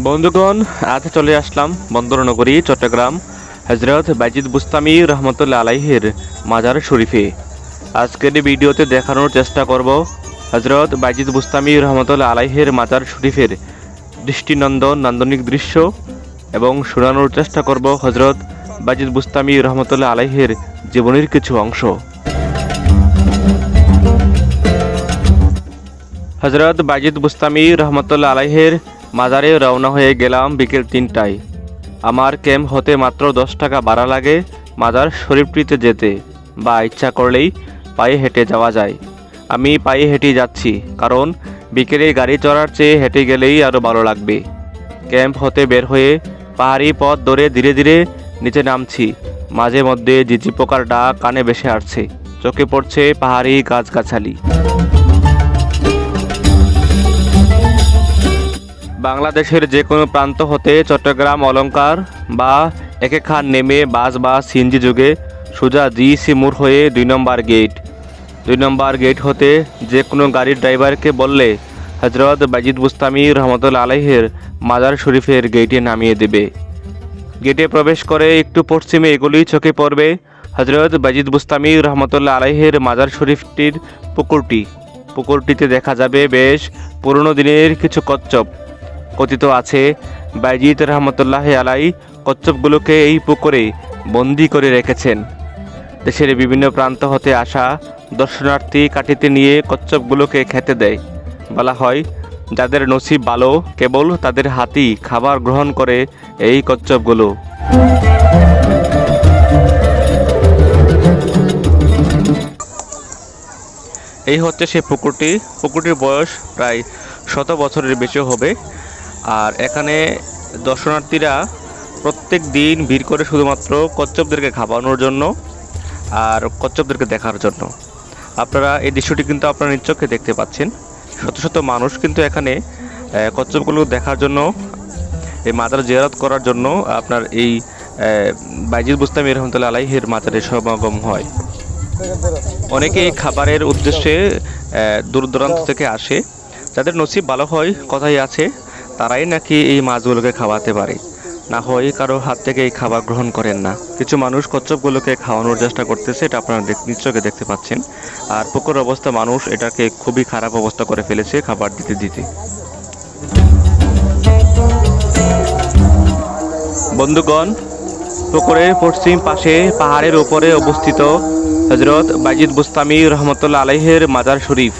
বন্ধুগণ, আজ চলে আসলাম বন্দরনগরী চট্টগ্রাম হযরত বাইজিদ বুস্তামি রহমতুল্লাহ আলাইহির মাজার শরীফে। আজকের এই ভিডিওতে দেখানোর চেষ্টা করব হযরত বাইজিদ বুস্তামি রহমতুল্লাহ আলাইহির মাজার শরীফের দৃষ্টিনন্দন নান্দনিক দৃশ্য এবং শোনানোর চেষ্টা করব হযরত বাইজিদ বুস্তামি রহমতুল্লাহ আলাইহির জীবনের কিছু অংশ। হযরত বাইজিদ বুস্তামি রহমতুল্লাহ আলাইহির মাজারে রওনা হয়ে গেলাম বিকেল 3টায়। আমার ক্যাম্প হতে মাত্র 10 টাকা ভাড়া লাগে মাজার শরীফটিতে যেতে, বা ইচ্ছা করলেই পায়ে হেঁটে যাওয়া যায়। আমি পায়ে হেঁটে যাচ্ছি কারণ বিকেলে গাড়ি চড়ার চেয়ে হেঁটে গেলেই আরও ভালো লাগবে। ক্যাম্প হতে বের হয়ে পাহাড়ি পথ ধরে ধীরে ধীরে নিচে নামছি। মাঝে মধ্যে ঝিঁঝি পোকার ডাক কানে ভেসে আসছে, চোখে পড়ছে পাহাড়ি গাছগাছালি। বাংলাদেশের যে কোনো প্রান্ত হতে চট্টগ্রাম অলঙ্কার বা একে খান নেমে বাস বা সিএনজি যোগে সোজা জিইসি মোড় হয়ে 2 নম্বর গেট হতে যে কোনো গাড়ির ড্রাইভারকে বললে হযরত বাইজিদ বুস্তামি রহমতুল্লাহ আলাইহির মাজার শরীফের গেটে নামিয়ে দেবে। গেটে প্রবেশ করে একটু পশ্চিমে এগুলি চোখে পড়বে হযরত বাইজিদ বুস্তামি রহমতুল্লাহ আলাইহির মাজার শরীফটির পুকুরটিতে দেখা যাবে বেশ পুরনো দিনের কিছু কচ্ছপ। কথিত আছে বাইজিদ রহমতুল্লাহ আলাই কচ্ছপগুলোকে এই পুকুরে বন্দি করে রেখেছেন। দেশের বিভিন্ন প্রান্ত হতে আসা দর্শনার্থী কাটিতে নিয়ে কচ্ছপগুলোকে খেতে দেয়। বলা হয় যাদের নসিব ভালো কেবল তাদের হাতেই খাবার গ্রহণ করে এই কচ্ছপগুলো। এই হচ্ছে সেই পুকুরটির বয়স প্রায় 100 বছরের বেশি হবে। আর এখানে দর্শনার্থীরা প্রত্যেক দিন ভিড় করে শুধুমাত্র কচ্ছপদেরকে খাওয়ানোর জন্য আর কচ্ছপদেরকে দেখার জন্য। আপনারা এই দৃশ্যটি কিন্তু আপনারা নিজ চোখে দেখতে পাচ্ছেন। শত শত মানুষ কিন্তু এখানে কচ্ছপগুলো দেখার জন্য, এই মাজার জিয়ারত করার জন্য আপনার এই বাইজিদ বুস্তামি রহমতুল্লাহ আলাইহির মাজারে সমাগম হয়। অনেকে এই খাবারের উদ্দেশ্যে দূর দূরান্ত থেকে আসে। যাদের নসিব ভালো হয়, কথাই আছে, তারাই নাকি এই মাছগুলোকে খাওয়াতে পারে, না হয় কারো হাত থেকে এই খাবার গ্রহণ করেন না। কিছু মানুষ কচ্ছপগুলোকে খাওয়ানোর চেষ্টা করতেছে, এটা আপনারা নিশ্চয়ই দেখতে পাচ্ছেন। আর পুকুর অবস্থা, মানুষ এটাকে খুবই খারাপ অবস্থা করে ফেলেছে খাবার দিতে দিতে। বন্ধুগণ, পুকুরের পশ্চিম পাশে পাহাড়ের উপরে অবস্থিত হযরত বাইজিদ বুস্তামি রহমতুল্লাহ আলাইহির মাজার শরীফ।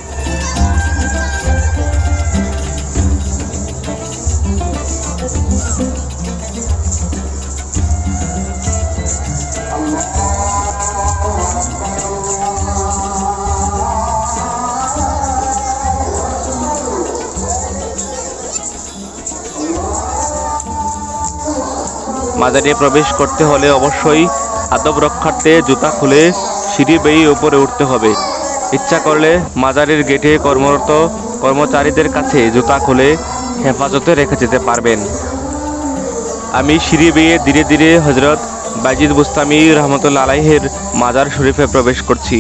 মাজারে প্রবেশ করতে হলে অবশ্যই আদব রক্ষার্থে জুতা খুলে সিঁড়ি বেয়ে উপরে উঠতে হবে। ইচ্ছা করলে মাজারের গেটে কর্মরত কর্মচারীদের কাছে জুতা খুলে হেফাজতে রেখে যেতে পারবেন। আমি সিঁড়ি বেয়ে ধীরে ধীরে হযরত বাইজিদ বুস্তামি রহমতুল্লাহ আলাইহির মাজার শরীফে প্রবেশ করছি।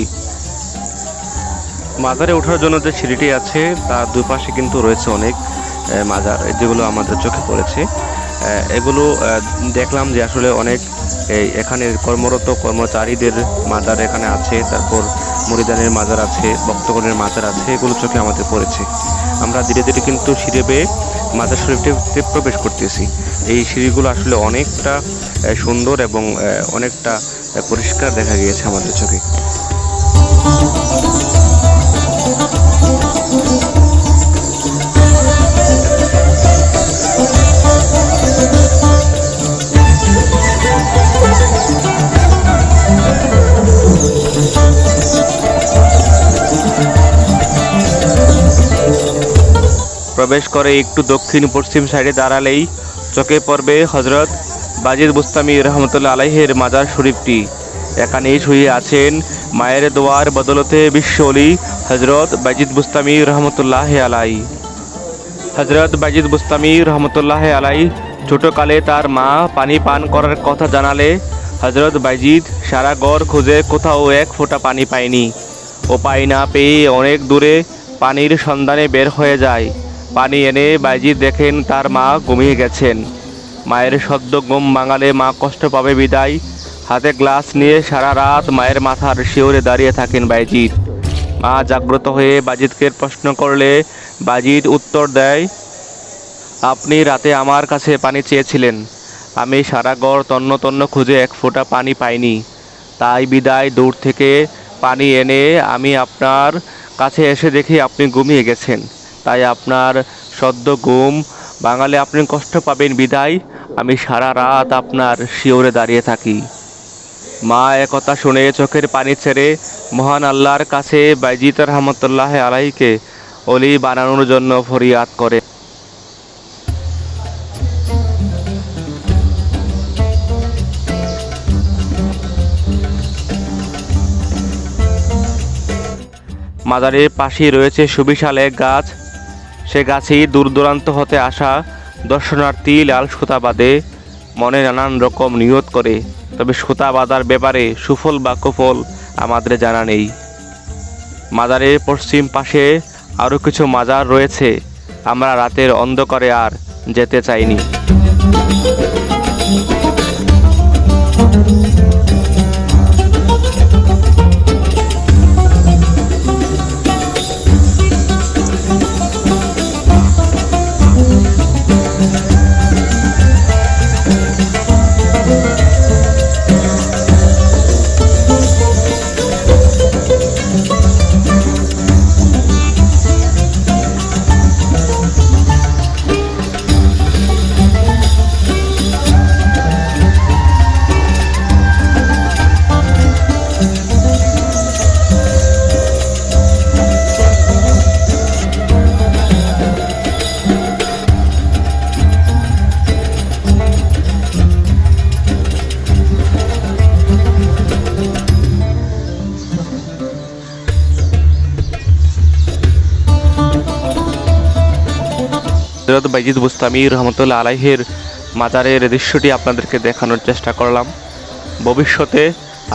মাজারে ওঠার জন্য যে সিঁড়িটি আছে তার দুই পাশে কিন্তু রয়েছে অনেক মাজার, যেগুলো আমাদের চোখে পড়েছে। এগুলো দেখলাম যে আসলে অনেক এখানে কর্মরত কর্মচারীদের মাজার এখানে আছে, তারপর মুরিদানের মাজার আছে, ভক্তগণের মাজার আছে, এগুলো চোখে আমাদের পড়েছে। আমরা ধীরে ধীরে কিন্তু সিঁড়ি বেয়ে মাজার শরীফটিতে প্রবেশ করতেছি। এই সিঁড়িগুলো আসলে অনেকটা সুন্দর এবং অনেকটা পরিষ্কার দেখা গিয়েছে আমাদের চোখে। প্রবেশ করে একটু দক্ষিণ পশ্চিম সাইডে দাঁড়ালেই চোখে পড়বে হযরত বাইজিদ বুস্তামি রহমতুল্লাহ আলাইহির মাজার শরীফটি। এখানেই শুয়ে আছেন মায়ের দোয়ার বদলতে বিশ্ব ওলি হযরত বাইজিদ বুস্তামি রহমতুল্লাহ আলাই। হযরত বাইজিদ বুস্তামি রহমতুল্লাহ আলাই ছোটকালে তার মা পানি পান করার কথা জানালে হযরত বাইজিদ সারা গড় খুঁজে কোথাও এক ফোঁটা পানি পায়নি। ও পানি না পেয়ে অনেক দূরে পানির সন্ধানে বের হয়ে যায়। পানি এনে বাইজিদ দেখেন তার মা ঘুমিয়ে গেছেন। মায়ের সদ্য ঘুম ভাঙালে মা কষ্ট পাবে বিদায়। হাতে গ্লাস নিয়ে সারা রাত মায়ের মাথার শিওরে দাঁড়িয়ে থাকেন বাইজিদ। মা জাগ্রত হয়ে বাজিদকে প্রশ্ন করলে বাজিদ উত্তর দেয়, আপনি রাতে আমার কাছে পানি চেয়েছিলেন। আমি সারা ঘর তন্ন তন্ন খুঁজে এক ফোঁটা পানি পাইনি, তাই বিদায় দূর থেকে পানি এনে আমি আপনার কাছে এসে দেখি আপনি ঘুমিয়ে গেছেন। তাই আপনার সদ্য ঘুম ভাঙালে আপনি কষ্ট পাবেন বিদায় আমি সারা রাত আপনার শিওরে দাঁড়িয়ে থাকি। মা একথা শুনে চোখের পানি ছেড়ে মহান আল্লাহর কাছে বাইজিদ রহমতুল্লাহ আলাইকে অলি বানানোর জন্য ফরিয়াদ করে। মাজারের পাশেই রয়েছে সুবিশাল এক গাছ। সে গাছেই দূর দূরান্ত হতে আসা দর্শনার্থী লাল সুতা বাঁধে, মনে নানান রকম নিয়ত করে। তবে সুতা বাঁধার ব্যাপারে সুফল বা কুফল আমাদের জানা নেই। মাজারের পশ্চিম পাশে আরও কিছু মাজার রয়েছে, আমরা রাতের অন্ধকারে আর যেতে চাইনি। হযরত বাইজিদ বুস্তামি রহমতুল্লাহ আলাইহির মাজারের দৃশ্যটি আপনাদেরকে দেখানোর চেষ্টা করলাম। ভবিষ্যতে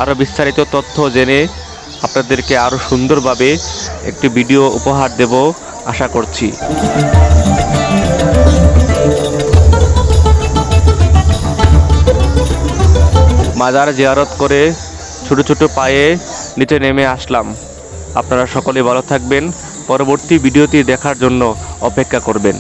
আরও বিস্তারিত তথ্য জেনে আপনাদেরকে আরও সুন্দরভাবে একটি ভিডিও উপহার দেব আশা করছি। মাজার জিয়ারত করে ছোট ছোট পায়ে নিচে নেমে আসলাম। আপনারা সকলে ভালো থাকবেন, পরবর্তী ভিডিওটি দেখার জন্য অপেক্ষা করবেন।